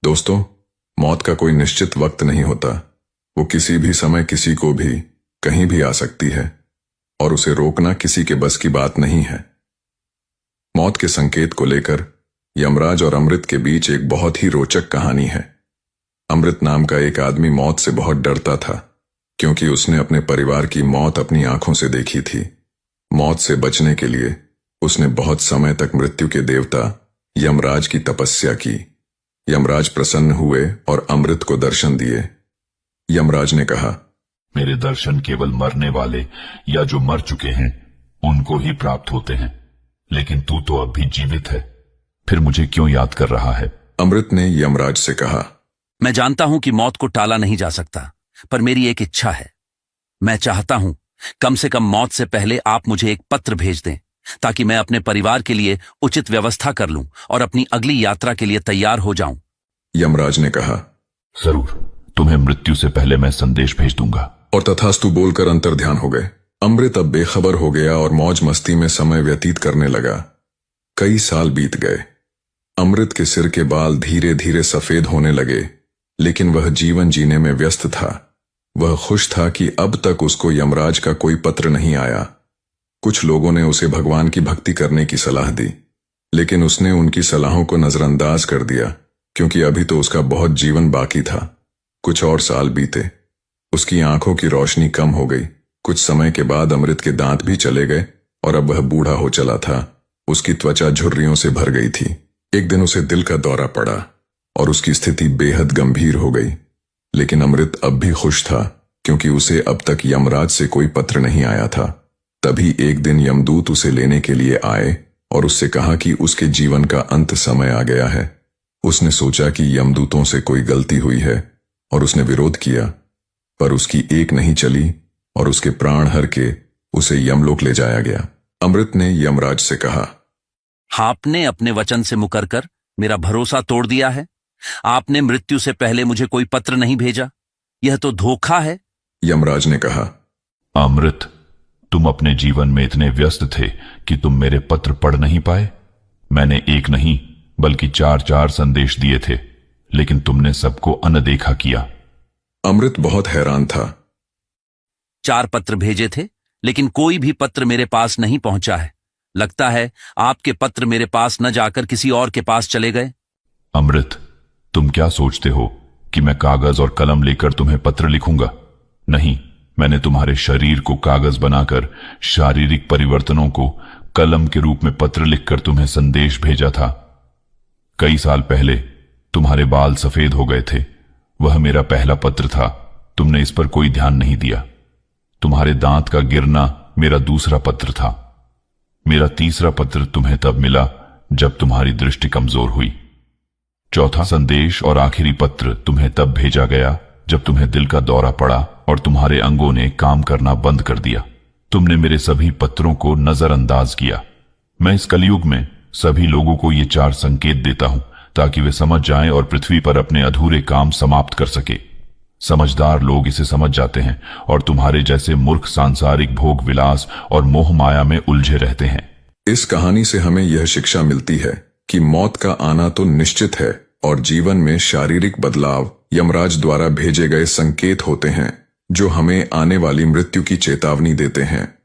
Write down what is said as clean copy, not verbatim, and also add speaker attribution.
Speaker 1: दोस्तों, मौत का कोई निश्चित वक्त नहीं होता। वो किसी भी समय किसी को भी कहीं भी आ सकती है और उसे रोकना किसी के बस की बात नहीं है। मौत के संकेत को लेकर यमराज और अमृत के बीच एक बहुत ही रोचक कहानी है। अमृत नाम का एक आदमी मौत से बहुत डरता था, क्योंकि उसने अपने परिवार की मौत अपनी आंखों से देखी थी। मौत से बचने के लिए उसने बहुत समय तक मृत्यु के देवता यमराज की तपस्या की। यमराज प्रसन्न हुए और अमृत को दर्शन दिए। यमराज ने कहा,
Speaker 2: मेरे दर्शन केवल मरने वाले या जो मर चुके हैं उनको ही प्राप्त होते हैं, लेकिन तू तो अब भी जीवित है, फिर मुझे क्यों याद कर रहा है?
Speaker 1: अमृत ने यमराज से कहा,
Speaker 3: मैं जानता हूं कि मौत को टाला नहीं जा सकता, पर मेरी एक इच्छा है। मैं चाहता हूं कम से कम मौत से पहले आप मुझे एक पत्र भेज दें, ताकि मैं अपने परिवार के लिए उचित व्यवस्था कर लूं और अपनी अगली यात्रा के लिए तैयार हो जाऊं।
Speaker 1: यमराज ने कहा,
Speaker 2: जरूर, तुम्हें मृत्यु से पहले मैं संदेश भेज दूंगा।
Speaker 1: और तथास्तु बोलकर अंतर्ध्यान हो गए। अमृत अब बेखबर हो गया और मौज मस्ती में समय व्यतीत करने लगा। कई साल बीत गए। अमृत के सिर के बाल धीरे धीरे सफेद होने लगे, लेकिन वह जीवन जीने में व्यस्त था। वह खुश था कि अब तक उसको यमराज का कोई पत्र नहीं आया। कुछ लोगों ने उसे भगवान की भक्ति करने की सलाह दी, लेकिन उसने उनकी सलाहों को नजरअंदाज कर दिया, क्योंकि अभी तो उसका बहुत जीवन बाकी था। कुछ और साल बीते। उसकी आंखों की रोशनी कम हो गई। कुछ समय के बाद अमृत के दांत भी चले गए और अब वह बूढ़ा हो चला था। उसकी त्वचा झुर्रियों से भर गई थी। एक दिन उसे दिल का दौरा पड़ा और उसकी स्थिति बेहद गंभीर हो गई। लेकिन अमृत अब भी खुश था, क्योंकि उसे अब तक यमराज से कोई पत्र नहीं आया था। तभी एक दिन यमदूत उसे लेने के लिए आए और उससे कहा कि उसके जीवन का अंत समय आ गया है। उसने सोचा कि यमदूतों से कोई गलती हुई है और उसने विरोध किया, पर उसकी एक नहीं चली और उसके प्राण हर के उसे यमलोक ले जाया गया। अमृत ने यमराज से कहा,
Speaker 3: आपने अपने वचन से मुकरकर मेरा भरोसा तोड़ दिया है। आपने मृत्यु से पहले मुझे कोई पत्र नहीं भेजा। यह तो धोखा है।
Speaker 1: यमराज ने कहा,
Speaker 2: अमृत, तुम अपने जीवन में इतने व्यस्त थे कि तुम मेरे पत्र पढ़ नहीं पाए। मैंने एक नहीं बल्कि 4 संदेश दिए थे, लेकिन तुमने सबको अनदेखा किया।
Speaker 1: अमृत बहुत हैरान था।
Speaker 3: 4 पत्र भेजे थे, लेकिन कोई भी पत्र मेरे पास नहीं पहुंचा है। लगता है आपके पत्र मेरे पास न जाकर किसी और के पास चले गए।
Speaker 2: अमृत, तुम क्या सोचते हो कि मैं कागज और कलम लेकर तुम्हें पत्र लिखूंगा? नहीं, मैंने तुम्हारे शरीर को कागज बनाकर शारीरिक परिवर्तनों को कलम के रूप में पत्र लिखकर तुम्हें संदेश भेजा था। कई साल पहले तुम्हारे बाल सफेद हो गए थे। वह मेरा पहला पत्र था। तुमने इस पर कोई ध्यान नहीं दिया। तुम्हारे दांत का गिरना मेरा दूसरा पत्र था। मेरा तीसरा पत्र तुम्हें तब मिला जब तुम्हारी दृष्टि कमजोर हुई। चौथा संदेश और आखिरी पत्र तुम्हें तब भेजा गया जब तुम्हें दिल का दौरा पड़ा और तुम्हारे अंगों ने काम करना बंद कर दिया। तुमने मेरे सभी पत्रों को नजरअंदाज किया। मैं इस कलयुग में सभी लोगों को ये 4 संकेत देता हूं, ताकि वे समझ जाएं और पृथ्वी पर अपने अधूरे काम समाप्त कर सके। समझदार लोग इसे समझ जाते हैं और तुम्हारे जैसे मूर्ख सांसारिक भोग विलास और मोह माया में उलझे रहते हैं।
Speaker 1: इस कहानी से हमें यह शिक्षा मिलती है कि मौत का आना तो निश्चित है और जीवन में शारीरिक बदलाव यमराज द्वारा भेजे गए संकेत होते हैं, जो हमें आने वाली मृत्यु की चेतावनी देते हैं।